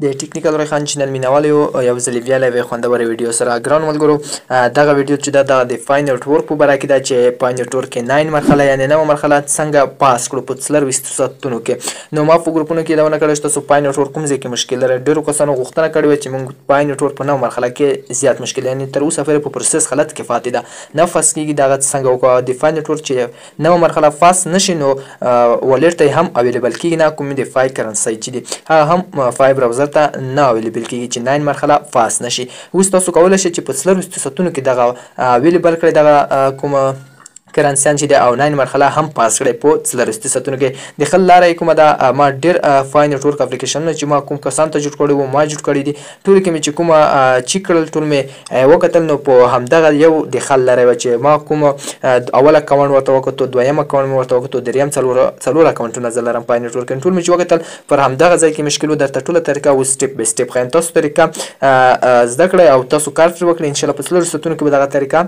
د ټیکنیکل ریحان چینل مینوالو یو ځل بیا له خوندورې ویډیو سره ګران ملګرو دغه ویډیو چې دا د پای نیټورک په باره کې ده چې پای نیټورک کې 9 مرحله یعنې 9 مرحله څنګه پاس کړو په 24 ساعتونو کې. نو ما په ګروپونو کې دا ونه کړی چې تاسو پای نیټورک کوم ځای کې مشکل لرئ. ډېرو کسانو غوښتنه کړې وه چې موږ پای نیټورک په 9 مرحله کې زیات مشکل یعنې تر اوسه پورې په پروسس حالت کې پاتې ده نه فاس کېږي. دغه څنګه وکړو د پای نیټورک چې 9 مرحله فاس نشي نو والټ ته هم اویلیبل کېږي نه کوم د فای کرنسي چې دی هغه هم فای براوزر ته نه اویلیبل کېږي چې 9 مرحله فاس نشي. اوس تاسو کولی شئ چې په 24 ساعتونو کې دغه اویلیبل کړئ دغه کومه کرنسیان چې دی او 9 مرحله هم پاس کړئ په 24 ساعتونو کې. د خل لاره کومه ده ما ډېر فای نیټورک اپلیکیشنونه چې ما کوم کسان ته جوړ کړي وو ما جوړ کړي دي ټولو کې مې چې کومه چیک کړل ټول مې وکتل نو په همدغه یو د خل لاره وه چې ما کومه اول اکاونټ ورته وکتو دویم اکاونټ مې ورته وکتو دریم څلور اکاونټونه زه لرم فای نیټورک ټول مې چې وکتل پر همدغه ځای کې مشکل و. درته ټوله طریقه اوس سټپ بای سټپ ښیم تاسو طریقه زده کړئ او تاسو کار پرې وکړئ انشاءالله په 24 ساعتونو کې به دغه طریقه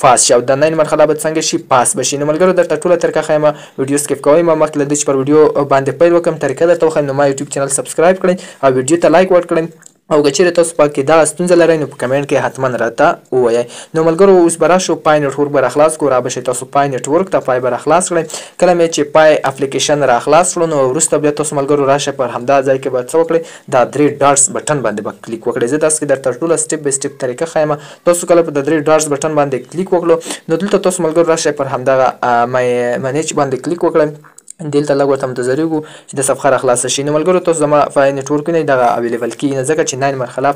فاس شي او د 9 مرحله به څنګه شي پاس به شي. نو ملګرو درته ټوله طریقه ښیم ویډیو سکیپ کوئ ما مخکې له دې چې پر ویډیو باندې پیل وکړم طریقه درته وښیم نو ما یوټیوب چینل سبسکرایب کړئ او ویډیو ته لایک ورکړئ او که چیرې تاسو په کې دغه ستونزه لرئ نو په کمنټ کې حتما راته ووایئ. نو ملګرو اوس به راشو پای نیټورک به راخلاص کړو را به شئ تاسو پای نیټورک ته پای به راخلاص کړئ. کله مې چې پای اپلیکیشن راخلاص کړو نو وروسته بیا تاسو ملګرو راشئ پر همدا ځای کې به څه وکړئ دا 3 ډاټس بټن باندې به کلیک وکړئ. زه داسې درته ټوله سټپ بای سټپ طریقه ښیم. تاسو کله په د 3 ډاټس بټن باندې کلیک وکړو نو دلته تاسو ملګرو راشئ پر همدغه منیج باندې کلیک وکړئ. دلته لږ ورته منتظر یو چې د صفحه راخلاصه شي. نو ملګرو تاسو زما فای نیټورکونه دغه اویلیبل کېږي نه ځکه چې 9 مرحله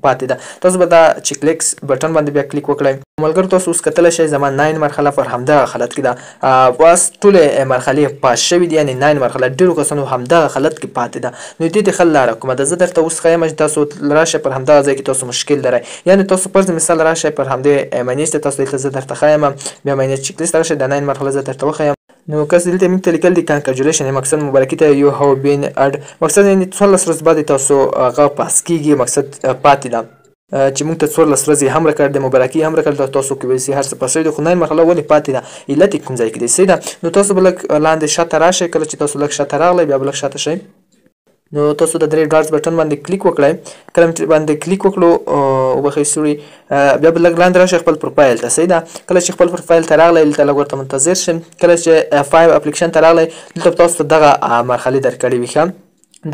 پاتې ده. تاسو به دا چې کلیکس بټن باندې بیا کلیک وکړئ. ملګرو تاسو اوس کتلی شئ زما 9 مرحله پر همدغه حالت کې ده بس ټولې مرحلې پاس شوي دي یعنې 9 مرحله ډېرو کسانو همدغه حالت کې پاتې ده. نو دې د حل لاره کومه ده زه درته اوس ښیم چې تاسو راشئ پر همدغه ځای کې تاسو مشکل لرئ یعنې تاسو فرض مثال راشئ پر همدې منیج ته تاسو دلته زه درته ښیم بیا منیج چیک لیست راشئ د 9 مرحله زه درته وښیم. نو کس دلته موږ ته لیکل دي کانګریچولیشن مقصد مبارکي ته یو هاو بین اډ مقصد یعنې 14 ورځې بعد تاسو هغه پاس کېږي مقصد پاتې ده چې موږ ته 14 ورځې هم راکړ د مبارکي هم راکړ تاسو کې وایي هر څه پاس شوي دي خو 9 مرحله ولې پاتې ده علت یې کوم ځای کې دی صحیح ده. نو تاسو به لږ لاندې شاته راشئ کله چې تاسو لږ شاته راغلی بیا به لږ شاته شئ نو تاسو د 3 ډاټس بټن باندې کلیک وکړئ. کله چې باندې کلیک وکړو وبخښئ سوري بیا به لږ لاندې راشئ خپل پروفایل ته صحیح ده. کله چې خپل پروفایل ته راغلی دلته لږ ورته منتظر شئ. کله چې فایو اپلیکیشن ته راغلی دلته تاسو ته دغه مرحلې درکړې وي ښه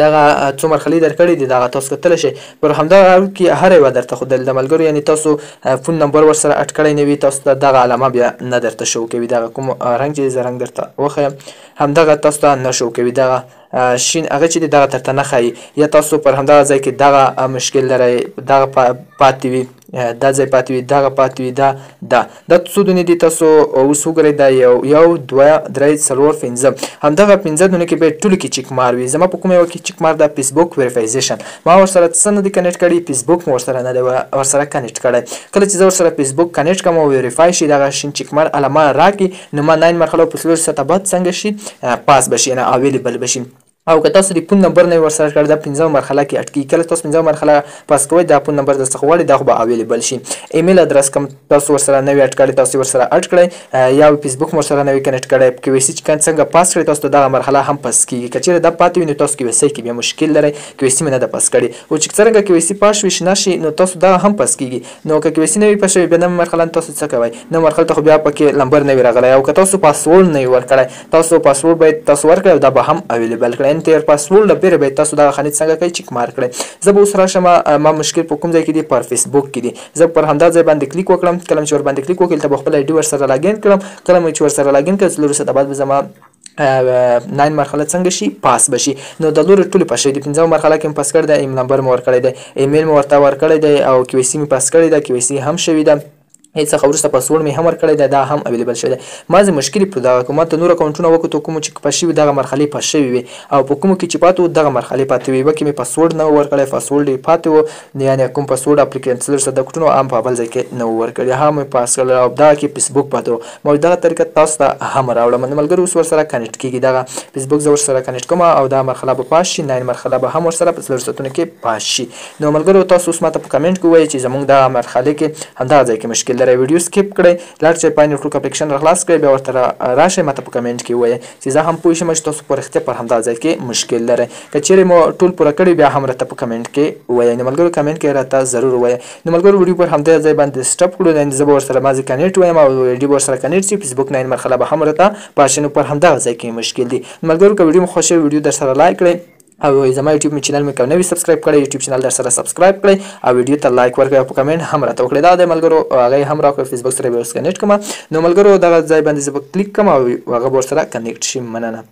دغه څو مرحلې درکړې دي دغه تاسو کتلی شئ پر همدغه کې هره یوه درته ښودلې ده ملګرو یعنې تاسو فون نمبر ورسره اډ کړی نه وي تاسو ته دغه علامه بیا نه درته شو کوي دغه کوم رنګ چې زه رنګ درته وښیم همدغه تاسو ته نه شو کوي دغه شین هغه چې دی دغه درته نه ښایي یا تاسو پر همدغه ځای کې دغه مشکل لرئ دغه پاتې وي دا ځای پاتې وي دغه پاتې وي دا څو دونې دي تاسو اوس وګورئ دا یو دوه درې څلور پنځه همدغه پنځه دونې کې به ټولو کې چیک مار وي. زما په کومه یوه کې چیک مار ده فیسبوک ویریفایزیشن ما ورسره څه نه دي کنیکټ کړي فیسبوک مې ورسره نه دی ورسره کنیکټ کړی. کله چې زه ورسره فیسبوک کنیکټ کړم او ویریفای شي دغه شین چیک مار علامه راکړي نو ما 9 مرحله په 24 ساعته بعد څنګه شي پاس به شي یعنې اویلیبل به شي. او که تاسو د فون نمبر نه ورسره کړئ دا 15 مرحله کې اټکي کله تاسو 15 مرحله پاس کوئ دا فون نمبر درڅخه غواړي دا خو به اویلیبل شي. ایمیل ادرس کوم تاسو ورسره نوی اټ کړئ تاسو ورسره اټ کړئ یا فیسبوک ورسره نوی کنیکټ کړئ کې وی سی څنګه پاس کړئ تاسو دغه مرحله هم پاس کیږي. که چیرې دا پاتې وي نو تاسو کې وی سی کې بیا مشکل لرئ کې وی سی مې نه ده پاس کړې او چې څرنګه کې وی سی پاس وي شنه شي نو تاسو دا هم پاس کیږي. نو که کې وی سی نه وي پاس شوی بیا نوې مرحله تاسو څه کوئ نوې مرحله ته خو بیا پکې نمبر نه وي راغلی او که تاسو پاسورډ نه وي ورکړی تاسو پاسورډ باید تاسو ورکړئ دا به هم اویلیبل کړئ انټر پاسورډ لپاره باید تاسو دغه خانې څنګه کوئ چیک مار کړئ. زه به اوس راشم ما مشکل په کوم ځای کې دی پر فیسبوک کې دی زه پر همدا ځای باندې کلیک وکړم کله چې ور باندې کلیک وکړم ته به خپل آی ډي ورسره لاګین کړم کله مې چې ورسره لاګین کړم څلور ساعته بعد به زما 9 مرحله څنګه شي پاس بشي. نو د لوري ټولې پاس شوي دي 15 مرحله کې مې پاس کړی دی نمبر مې ورکړی دی ایمیل مې ورته ورکړی دی او کې وی سی مې پاس کړی دی کې وی سی هم شوي ده هیڅ څخه وروسته پاسورډ مې هم ورکړی دی دا هم اویلیبل شوی دی. ما زه مشکل په دغه کوم ته نور اکاونټونه وکړو کوم چې پاس شوي دغه مرحلې پاس شوي وي او په کومو کې چې پاتې وو دغه مرحلې پاتې وي بلکې مې پاسورډ نه ورکړی پاسورډ یې پاتې وو یعنې کوم پاسورډ اپلیکیشن څلور سوه دوکټونه هم په بل ځای کې نه وو ورکړي هغه مې پاس کړل او دغه کې فیسبوک پاتې وو ما دغه طریقه تاسو ته هم راوړم. نو ملګرو اوس ورسره کنیکټ کېږي دغه فیسبوک زه ورسره کنیکټ کوم او دا مرحله به پاس شي 9 مرحله به هم ورسره په 4 ساعتونو کې پاس شي. نو ملګرو تاسو اوس ماته په کمنټ کې ووایئ چې زموږ دغه مرحلې کې همدغه ځای کې مشکل لرئ ویډیو سکیپ کړئ لاړ شئ پای نیټورک اپلیکیشن راخلاص کړئ بیا ورته راشئ ماته په کمنټ کې ووایئ چې زه هم پوه شم چې تاسو په رښتیا پر همدا ځای کې مشکل لرئ که چیرې مو ټول پوره کړي بیا هم راته په کمنټ کې ووایئ نو ملګرو کمنټ کې راته ضرور ووایئ نو ملګرو ویډیو پر همدې ځای باندې سټاپ کړو زه به ورسره مازې کنیکټ وایم او ویډیو به ورسره کنیکټ شي فیسبوک 9 مرحله به هم راته پاشه نو پر همدغه ځای کې مشکل دي ملګرو که ویډیو مو خوښ شوی ویډیو در سره لایک کړئ او زما یوټیوب می چینل می کوم نوی سبسکرایب کړئ یوټیوب چینل در سره سبسکرایب کړئ او ویډیو ته لایک ورکړئ او په کمنټ هم راته وکړئ دا د ملګرو هغه هم راکړئ فیسبوک سره به اوس کنیکټ کوم نو ملګرو دغه ځای باندې زه به کلیک کوم او هغه به ورسره کنیکټ شي مننه